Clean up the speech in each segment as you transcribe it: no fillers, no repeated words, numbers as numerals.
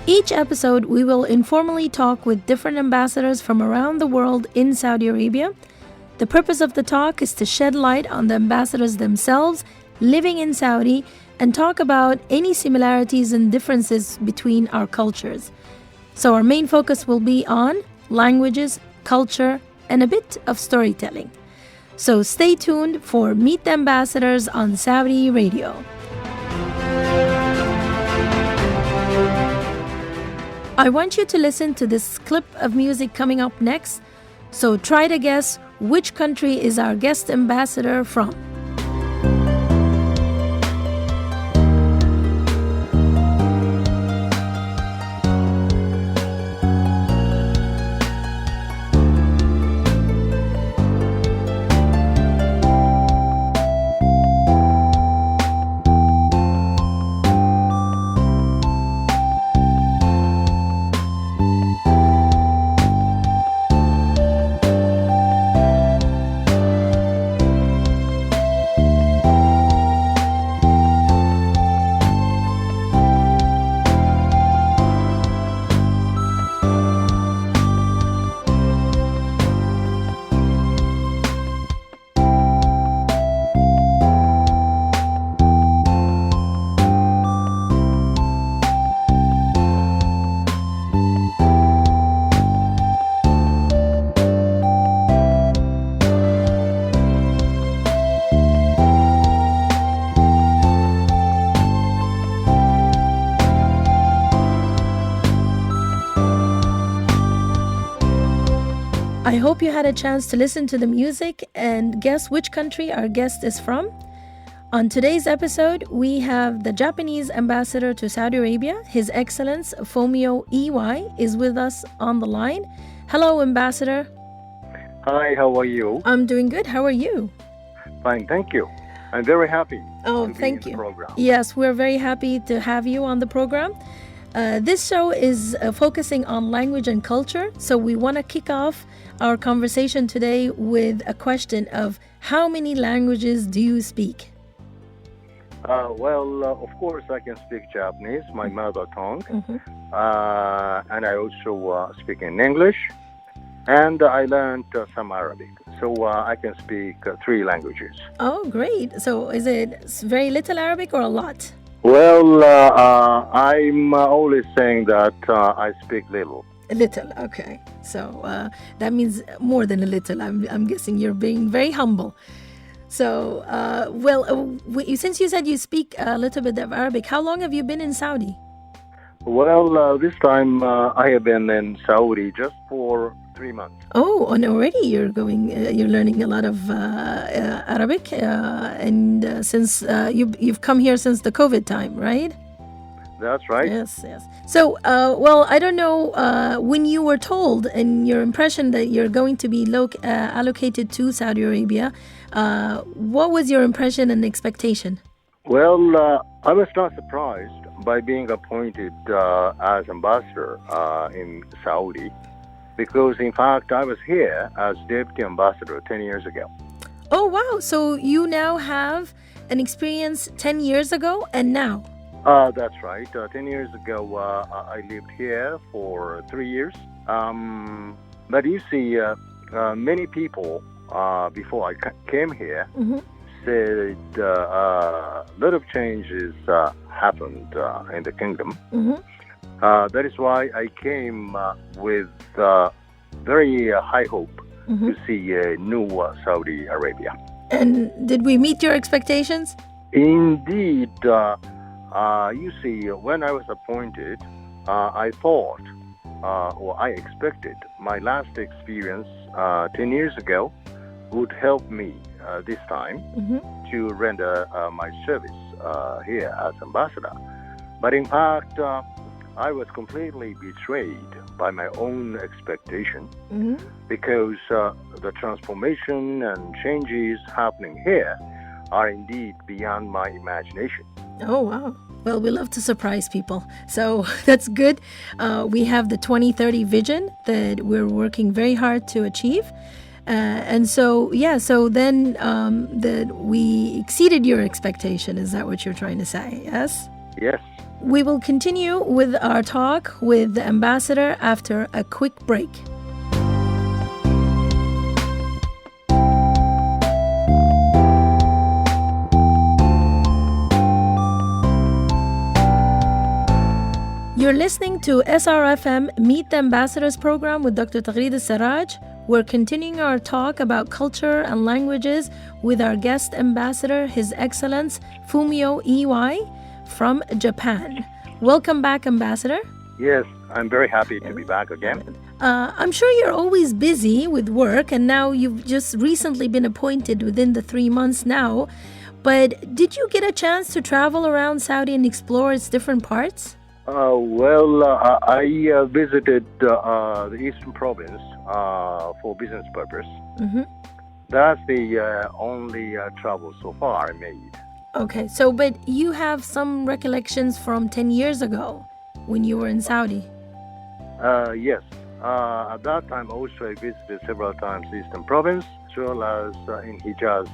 Each episode, we will informally talk with different ambassadors from around the world in Saudi Arabia. The purpose of the talk is to shed light on the ambassadors themselves living in Saudi and talk about any similarities and differences between our cultures. So our main focus will be on languages, culture, and a bit of storytelling. So stay tuned for Meet the Ambassadors on Saudi Radio. I want you to listen to this clip of music coming up next. So try to guess which country is our guest ambassador from. I hope you had a chance to listen to the music and guess which country our guest is from. On today's episode, we have the Japanese ambassador to Saudi Arabia. His Excellence Fumio EY is with us on the line. Hello, Ambassador. Hi, how are you? I'm doing good. How are you? Fine, thank you. I'm very happy to be in the program. Yes, we're very happy to have you on the program. This show is focusing on language and culture, so we want to kick off our conversation today with a question of how many languages do you speak? Of course, I can speak Japanese, my mother tongue, and I also speak in English, and I learned some Arabic, so I can speak 3 languages. Oh, great. So is it very little Arabic or a lot? Well, I'm always saying that I speak little. A little, okay. So that means more than a little. I'm guessing you're being very humble. So, since you said you speak a little bit of Arabic, how long have you been in Saudi? Well, this time I have been in Saudi just for 3 months. Oh, and already you're learning a lot of Arabic, and since you've come here since the COVID time, right? That's right. Yes. So, I don't know when you were told and your impression that you're going to be allocated to Saudi Arabia, what was your impression and expectation? Well, I was not surprised by being appointed as ambassador in Saudi, because in fact I was here as deputy ambassador 10 years ago. Oh, wow. So you now have an experience 10 years ago and now? That's right. 10 years ago, I lived here for 3 years. But you see, many people before I came here said a lot of changes happened in the kingdom. That is why I came with very high hope to see a new Saudi Arabia. And did we meet your expectations? Indeed. You see, when I was appointed, I thought, or I expected, my last experience 10 years ago would help me this time to render my service here as ambassador. But in fact, I was completely betrayed by my own expectation because the transformation and changes happening here are indeed beyond my imagination. Oh, wow. Well, we love to surprise people. So that's good. We have the 2030 vision that we're working very hard to achieve. So then that we exceeded your expectation. Is that what you're trying to say? Yes? Yes. We will continue with our talk with the ambassador after a quick break. You're listening to SRFM Meet the Ambassadors program with Dr. Taghreed Alsaraj. We're continuing our talk about culture and languages with our guest ambassador, His Excellence Fumio Iwai from Japan. Welcome back, Ambassador. Yes, I'm very happy to be back again. I'm sure you're always busy with work, and now you've just recently been appointed within the 3 months now. But did you get a chance to travel around Saudi and explore its different parts? I visited the Eastern Province for business purpose. Mm-hmm. That's the only travel so far I made. Okay, but you have some recollections from 10 years ago when you were in Saudi. Yes. At that time also I visited several times Eastern Province as well as in Hijaz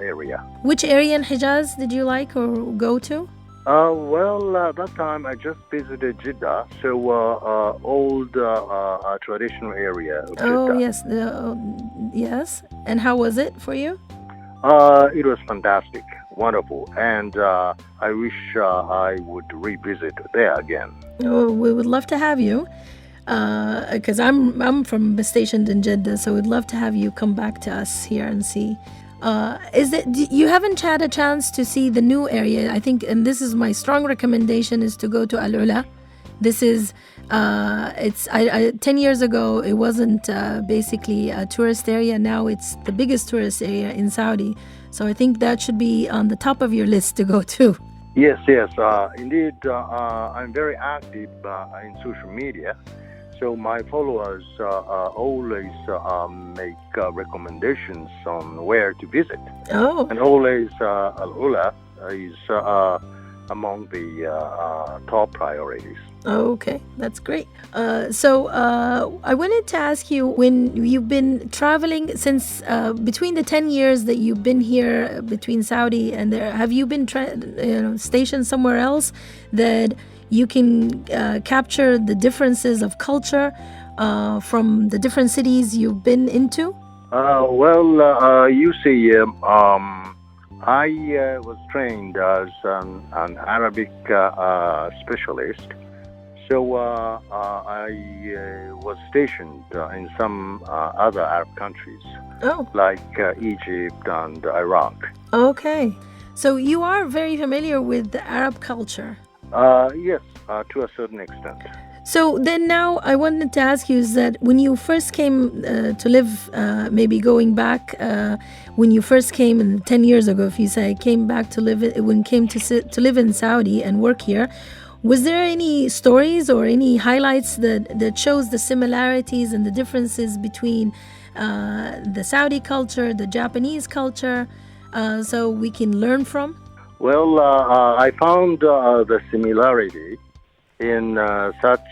area. Which area in Hijaz did you like or go to? That time I just visited Jeddah, so old traditional area of Jeddah. Oh, yes. Yes. And how was it for you? It was fantastic, wonderful, and I wish I would revisit there again. Oh, we would love to have you, because I'm stationed in Jeddah, so we'd love to have you come back to us here and see. You haven't had a chance to see the new area, I think, and this is my strong recommendation, is to go to Al Ula. This is 10 years ago it wasn't basically a tourist area. Now it's the biggest tourist area in Saudi, so I think that should be on the top of your list to go to. Yes, indeed. I'm very active in social media. So my followers always make recommendations on where to visit. Oh. And always Al Ula is among the top priorities. Oh, okay, that's great. So I wanted to ask you, when you've been traveling since between the 10 years that you've been here between Saudi and there, have you been stationed somewhere else that you can capture the differences of culture from the different cities you've been into? You see, I was trained as an Arabic specialist. So I was stationed in some other Arab countries, like Egypt and Iraq. Okay. So you are very familiar with the Arab culture? Yes, to a certain extent. So then now I wanted to ask you, is that when you first came to live, maybe going back, when you first came 10 years ago, if you say came back to live, to live in Saudi and work here, was there any stories or any highlights that shows the similarities and the differences between the Saudi culture, the Japanese culture, so we can learn from? Well, I found the similarity in such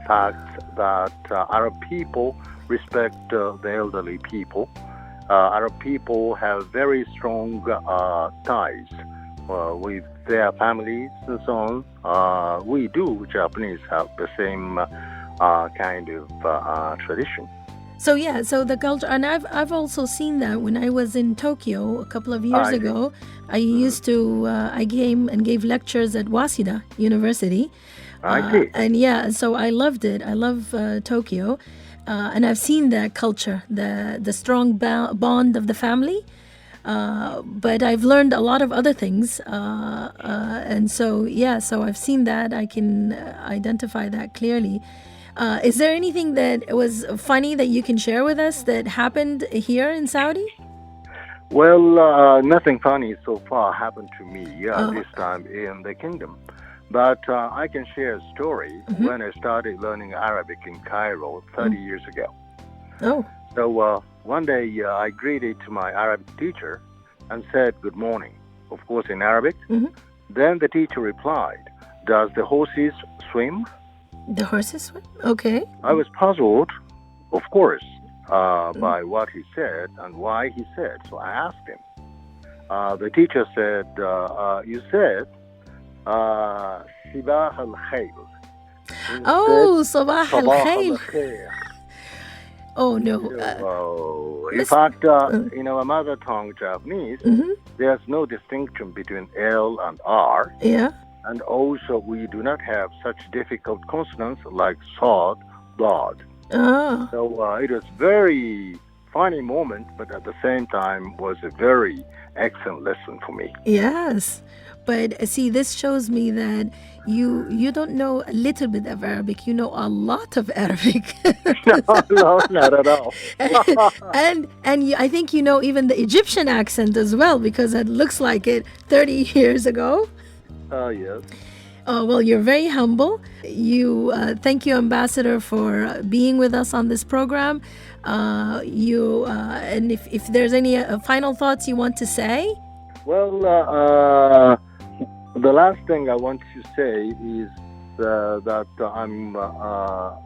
fact that Arab people respect the elderly people. Arab people have very strong ties with their families and so on. We do, Japanese, have the same kind of tradition. So the culture, and I've also seen that when I was in Tokyo a couple of years ago. I used to I came and gave lectures at Waseda University. I see. And so I loved it. I love Tokyo, and I've seen that culture, the strong bond of the family. But I've learned a lot of other things, and so I've seen that. I can identify that clearly. Is there anything that was funny that you can share with us that happened here in Saudi? Well, nothing funny so far happened to me this time in the kingdom. But I can share a story when I started learning Arabic in Cairo 30 years ago. Oh. So one day I greeted to my Arabic teacher and said, "Good morning," of course in Arabic. Then the teacher replied, "Does the horses swim?" The horses swim? Okay. I was puzzled, of course, by what he said and why he said. So I asked him. The teacher said, "You said Sibah al-Khayl. Oh, Sabah Sabah al-Khair. al-Khair. Oh, no. In Miss- fact, in our mother tongue Japanese, there's no distinction between L and R. Yeah. And also, we do not have such difficult consonants like sod, dod. Ah. So it was very funny moment, but at the same time was a very excellent lesson for me. Yes. But see, this shows me that you don't know a little bit of Arabic. You know a lot of Arabic. No, not at all. and I think you know even the Egyptian accent as well, because it looks like it 30 years ago. Yes. Oh, well, you're very humble. Thank you, Ambassador, for being with us on this program. And if there's any final thoughts you want to say. Well, the last thing I want to say is that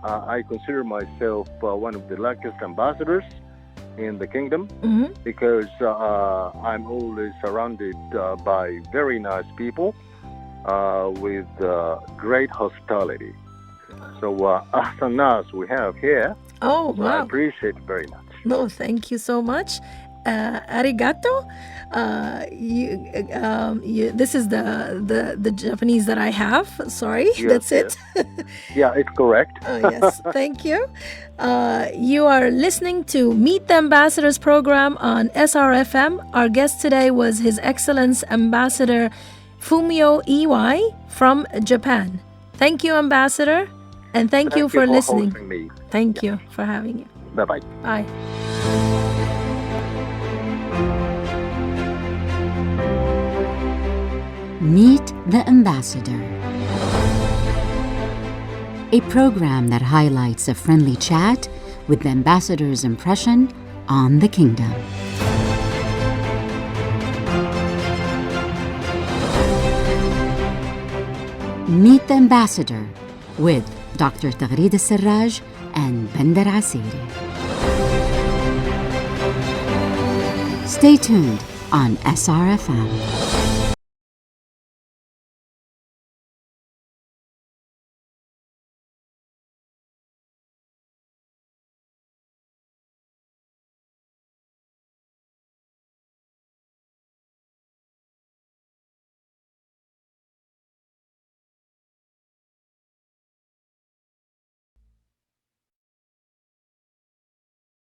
I consider myself one of the luckiest ambassadors in the kingdom, because I'm always surrounded by very nice people with great hospitality. So ahsan nas we have here. Oh, So I wow. appreciate it very much. No, thank you so much. Arigato. This is the Japanese that I have. Sorry, Yes, that's it. Yeah, it's correct. Yes, thank you. You are listening to Meet the Ambassadors program on SRFM. Our guest today was His Excellence Ambassador Fumio Iwai from Japan. Thank you, Ambassador, and thank you for listening. hosting me. Thank you for having you. Bye-bye. Bye. Meet the Ambassador, a program that highlights a friendly chat with the ambassador's impression on the kingdom. Meet the Ambassador with Dr. Taghreed Alsaraj and Bandar Asiri. Stay tuned on SRFM.